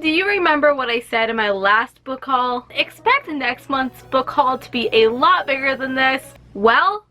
Do you remember what I said in my last book haul? Expect next month's book haul to be a lot bigger than this. Well,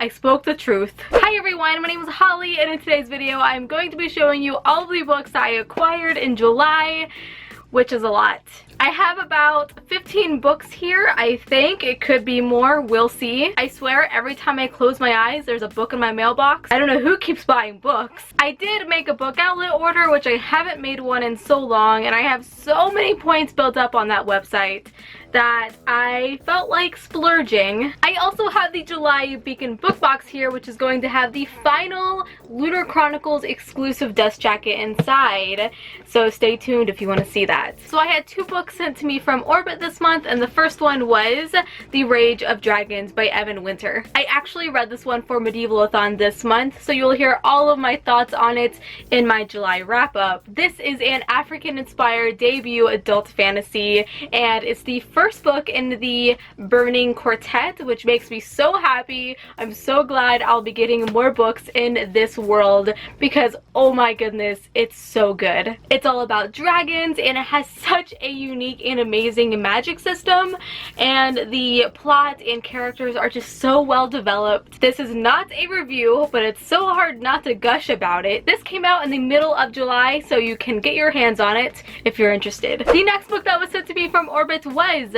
I spoke the truth. Hi everyone, my name is Holly, and in today's video I'm going to be showing you all of the books I acquired in July, which is a lot. I have about 15 books here, I think. It could be more, we'll see. I swear every time I close my eyes there's a book in my mailbox. I don't know who keeps buying books. I did make a Bookoutlet order, which I haven't made one in so long, and I have so many points built up on that website that I felt like splurging. I also have the July Beacon book box here, which is going to have the final Lunar Chronicles exclusive dust jacket inside, so stay tuned if you want to see that. So I had 2 books sent to me from Orbit this month, and the first one was The Rage of Dragons by Evan Winter. I actually read this one for Medievalathon this month, so you'll hear all of my thoughts on it in my July wrap-up. This is an African-inspired debut adult fantasy, and it's the first book in the Burning Quartet, which makes me so happy. I'm so glad I'll be getting more books in this world because, oh my goodness, it's so good. It's all about dragons, and it has such a unique and amazing magic system, and the plot and characters are just so well developed. This is not a review, but it's so hard not to gush about it. This came out in the middle of July, so you can get your hands on it if you're interested. The next book that was sent to me from Orbit was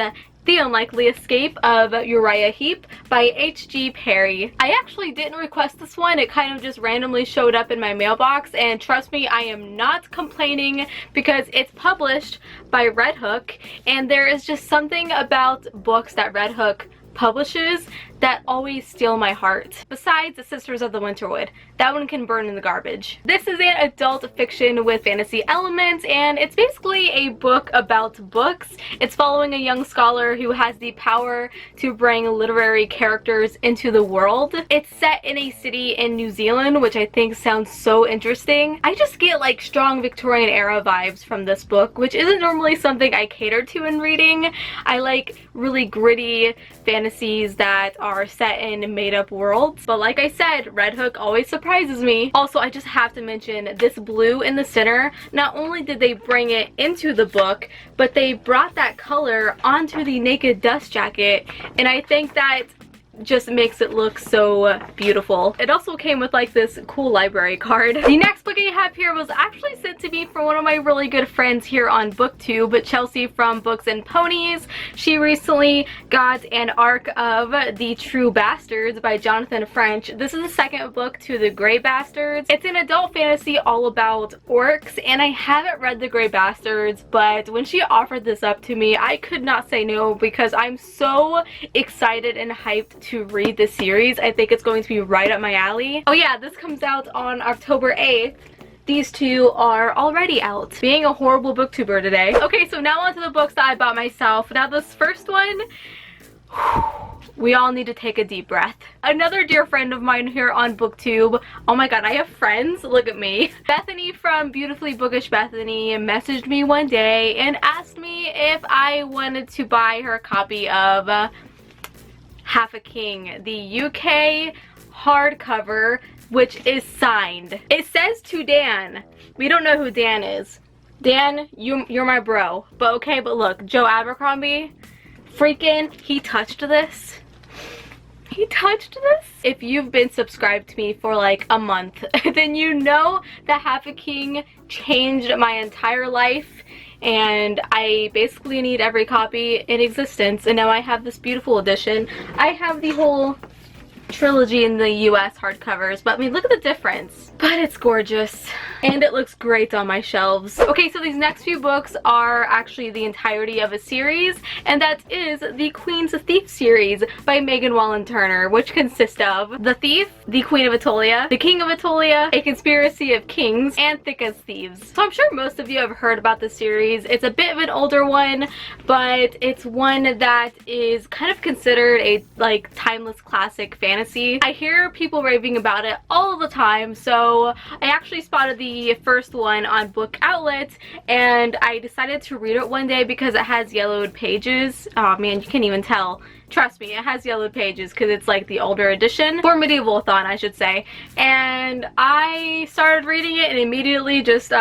The Unlikely Escape of Uriah Heep by H.G. Perry. I actually didn't request this one. It kind of just randomly showed up in my mailbox, and trust me, I am not complaining because it's published by Red Hook, and there is just something about books that Red Hook publishes that always steal my heart. Besides The Sisters of the Winterwood, that one can burn in the garbage. This is an adult fiction with fantasy elements, and it's basically a book about books. It's following a young scholar who has the power to bring literary characters into the world. It's set in a city in New Zealand, which I think sounds so interesting. I just get like strong Victorian era vibes from this book, which isn't normally something I cater to in reading. I like really gritty fantasies that are set in made-up worlds, but like I said, Red Hook always surprises me. Also, I just have to mention this blue in the center. Not only did they bring it into the book, but they brought that color onto the Naked Dust jacket, and I think that just makes it look so beautiful. It also came with like this cool library card. The next book I have here was actually sent to me from one of my really good friends here on BookTube, Chelsea from Books and Ponies. She recently got an arc of The True Bastards by Jonathan French. This is the second book to The Grey Bastards. It's an adult fantasy all about orcs, and I haven't read The Grey Bastards, but when she offered this up to me, I could not say no because I'm so excited and hyped to read this series. I think it's going to be right up my alley. Oh yeah, this comes out on October 8th. These two are already out. Being a horrible booktuber today. Okay, so now onto the books that I bought myself. Now this first one, we all need to take a deep breath. Another dear friend of mine here on BookTube. Oh my god, I have friends. Look at me. Bethany from Beautifully Bookish Bethany messaged me one day and asked me if I wanted to buy her a copy of Half a King, the UK hardcover, which is signed. It says to Dan. We don't know who Dan is. Dan, you're my bro. But okay, but look, Joe Abercrombie, freaking, he touched this. He touched this. If you've been subscribed to me for like a month, then you know that Half a King changed my entire life, and I basically need every copy in existence, and now I have this beautiful edition. I have the whole trilogy in the US hardcovers, but I mean, look at the difference. But it's gorgeous, and it looks great on my shelves. Okay, so these next few books are actually the entirety of a series, and that is the Queen's Thief series by Megan Wallen Turner, which consists of The Thief, The Queen of Atolia, The King of Atolia, A Conspiracy of Kings, and Thick as Thieves. So I'm sure most of you have heard about this series. It's a bit of an older one, but it's one that is kind of considered a like timeless classic fantasy. I hear people raving about it all the time, so I actually spotted the first one on Bookoutlet, and I decided to read it one day because it has yellowed pages. Oh man, you can't even tell. Trust me, it has yellowed pages because it's like the older edition. For Medievalathon, I should say. And I started reading it and immediately just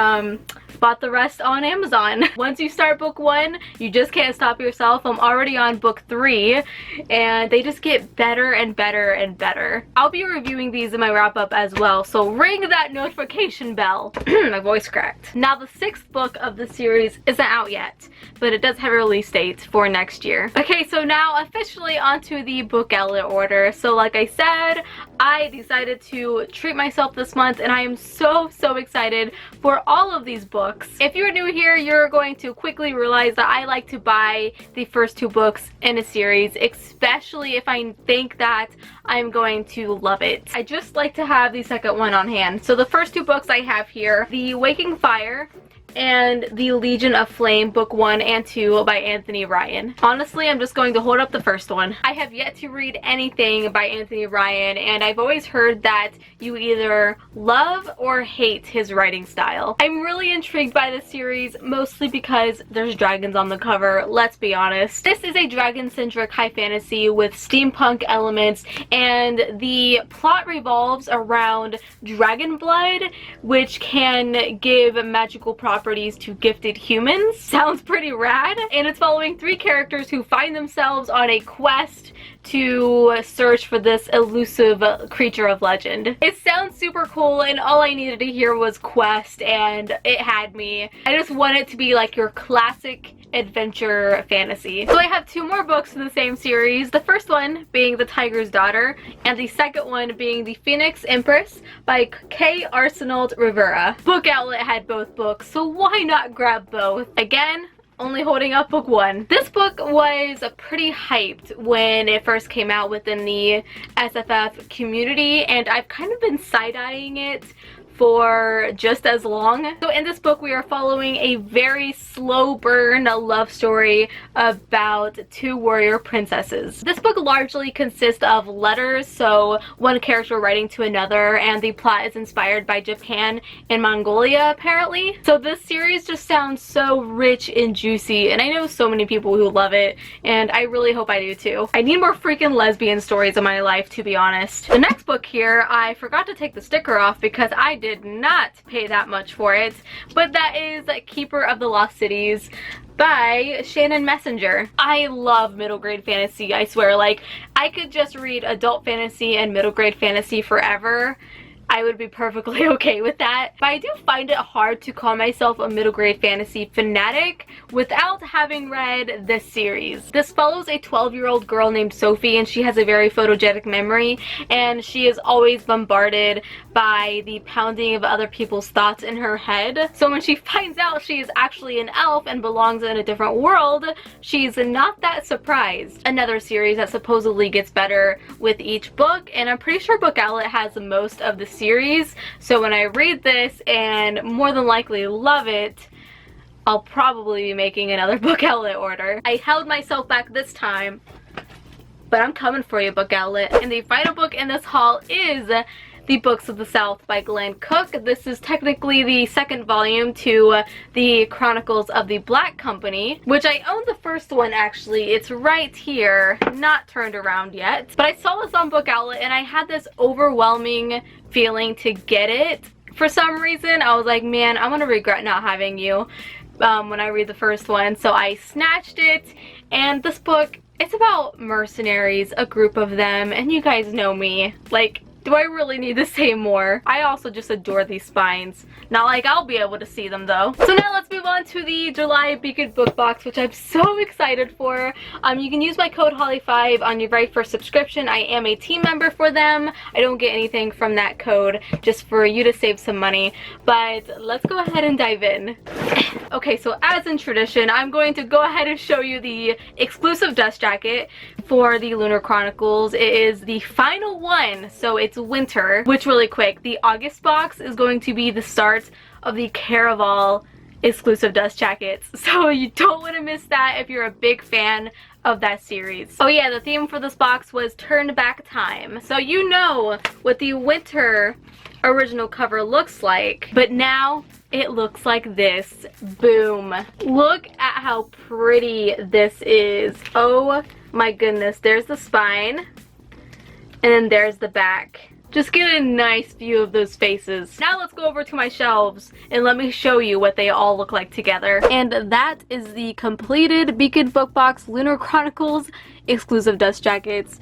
bought the rest on Amazon. Once you start book 1, you just can't stop yourself. I'm already on book 3 and they just get better and better and better. I'll be reviewing these in my wrap up as well, so ring that notification bell. My voice cracked. Now the 6th book of the series isn't out yet, but it does have a release date for next year. Okay, so now officially onto the Bookoutlet order. So like I said, I decided to treat myself this month and I am so excited for all of these books. If you're new here, you're going to quickly realize that I like to buy the first 2 books in a series, especially if I think that I'm going to love it. I just like to have the second one on hand. So the first 2 books I have here, The Waking Fire and The Legion of Flame, book 1 and 2 by Anthony Ryan. Honestly, I'm just going to hold up the first one. I have yet to read anything by Anthony Ryan, and I've always heard that you either love or hate his writing style. I'm really intrigued by this series, mostly because there's dragons on the cover, let's be honest. This is a dragon-centric high fantasy with steampunk elements, and the plot revolves around dragon blood, which can give magical properties to gifted humans. Sounds pretty rad. And it's following 3 characters who find themselves on a quest to search for this elusive creature of legend. It sounds super cool, and all I needed to hear was quest, and it had me. I just want it to be like your classic adventure fantasy. So I have 2 more books in the same series. The first one being The Tiger's Daughter, and the second one being The Phoenix Empress by K. Arsenault Rivera. Bookoutlet had both books, so why not grab both? Again, only holding up book 1. This book was pretty hyped when it first came out within the SFF community, and I've kind of been side-eyeing it for just as long. So in this book we are following a very slow burn love story about 2 warrior princesses. This book largely consists of letters, so one character writing to another, and the plot is inspired by Japan and Mongolia apparently. So this series just sounds so rich and juicy, and I know so many people who love it, and I really hope I do too. I need more freaking lesbian stories in my life, to be honest. The next book here, I forgot to take the sticker off because I did not pay that much for it, but that is Keeper of the Lost Cities by Shannon Messenger. I love middle grade fantasy, I swear. Like, I could just read adult fantasy and middle grade fantasy forever. I would be perfectly okay with that. But I do find it hard to call myself a middle grade fantasy fanatic without having read this series. This follows a 12-year-old girl named Sophie, and she has a very photogenic memory, and she is always bombarded by the pounding of other people's thoughts in her head. So when she finds out she is actually an elf and belongs in a different world, she's not that surprised. Another series that supposedly gets better with each book, and I'm pretty sure Bookoutlet has most of the series, so when I read this and more than likely love it, I'll probably be making another Bookoutlet order. I held myself back this time, but I'm coming for you, Bookoutlet. And the final book in this haul is The Books of the South by Glenn Cook. This is technically the 2nd volume to the Chronicles of the Black Company, which I own the first one actually. It's right here, not turned around yet. But I saw this on Bookoutlet and I had this overwhelming feeling to get it. For some reason, I was like, man, I'm gonna regret not having you when I read the first one. So I snatched it, and this book, it's about mercenaries, a group of them, and you guys know me. Like, do I really need to say more? I also just adore these spines. Not like I'll be able to see them though. So now let's move on to the July Beacon book box, which I'm so excited for. You can use my code Holly5 on your very first subscription. I am a team member for them. I don't get anything from that code, just for you to save some money. But let's go ahead and dive in. Okay, so as in tradition, I'm going to go ahead and show you the exclusive dust jacket for the Lunar Chronicles. It is the final one, so it's winter. Which, really quick, the August box is going to be the start of the Caraval exclusive dust jackets, so you don't want to miss that if you're a big fan of that series. Oh yeah, the theme for this box was Turn Back Time, so you know what the winter original cover looks like, but now it looks like this. Boom. Look at how pretty this is. Oh my goodness. There's the spine, and then there's the back. Just get a nice view of those faces. Now let's go over to my shelves and let me show you what they all look like together. And that is the completed Beacon Book Box Lunar Chronicles exclusive dust jackets.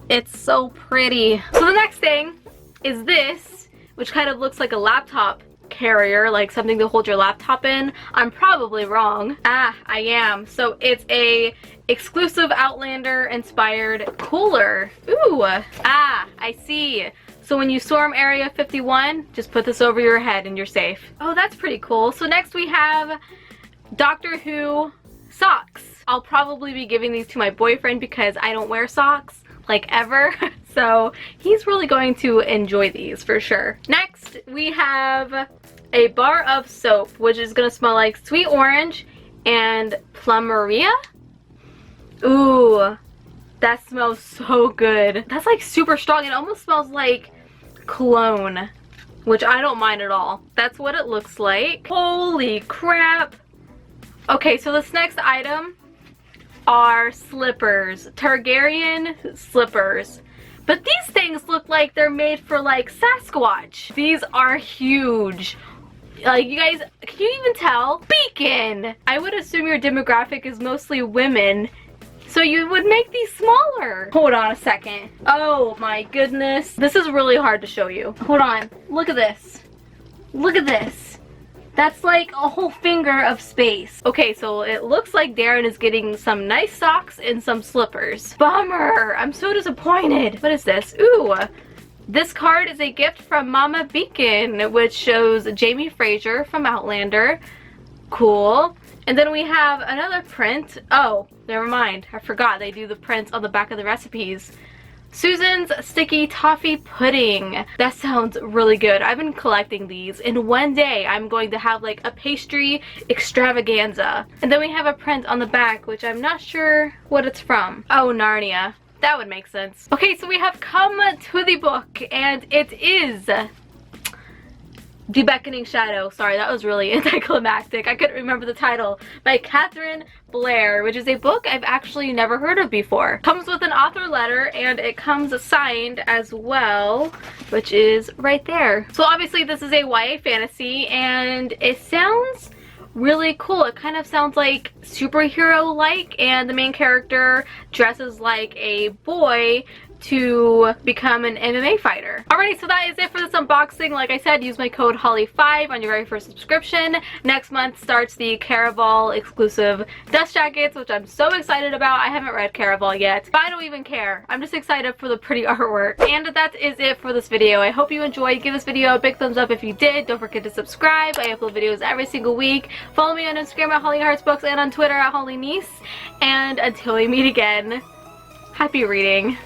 It's so pretty. So the next thing is this, which kind of looks like a laptop carrier, like something to hold your laptop in. I'm probably wrong. I am. So it's a exclusive Outlander inspired cooler. Ooh, I see. So when you storm Area 51, just put this over your head and you're safe. Oh, that's pretty cool. So next we have Doctor Who socks. I'll probably be giving these to my boyfriend because I don't wear socks, like, ever. So he's really going to enjoy these for sure. Next, we have a bar of soap, which is gonna smell like sweet orange and plumeria. Ooh, that smells so good. That's like super strong. It almost smells like cologne, which I don't mind at all. That's what it looks like. Holy crap. Okay, so this next item are slippers, Targaryen slippers. But these things look like they're made for like Sasquatch. These are huge. Like, you guys, can you even tell? Beacon! I would assume your demographic is mostly women, so you would make these smaller. Hold on a second. Oh my goodness. This is really hard to show you. Hold on. Look at this. Look at this. That's like a whole finger of space. Okay, so it looks like Darren is getting some nice socks and some slippers. Bummer. I'm so disappointed. What is this? Ooh. This card is a gift from Mama Beacon, which shows Jamie Fraser from Outlander. Cool. And then we have another print. Oh, never mind. I forgot they do the prints on the back of the recipes. Susan's Sticky Toffee Pudding. That sounds really good. I've been collecting these. And one day I'm going to have like a pastry extravaganza. And then we have a print on the back, which I'm not sure what it's from. Oh, Narnia. That would make sense. Okay, so we have come to the book, and it is The Beckoning Shadow. Sorry, that was really anticlimactic. I couldn't remember the title. By Catherine Blair, which is a book I've actually never heard of before. Comes with an author letter, and it comes signed as well, which is right there. So obviously this is a YA fantasy, and it sounds really cool. It kind of sounds like superhero-like, and the main character dresses like a boy to become an MMA fighter. Alrighty, so that is it for this unboxing. Like I said, use my code Holly5 on your very first subscription. Next month starts the Caraval exclusive dust jackets, which I'm so excited about. I haven't read Caraval yet, but I don't even care. I'm just excited for the pretty artwork. And that is it for this video. I hope you enjoyed. Give this video a big thumbs up if you did. Don't forget to subscribe. I upload videos every single week. Follow me on Instagram at HollyHeartsBooks and on Twitter at HollyNiece. And until we meet again, happy reading.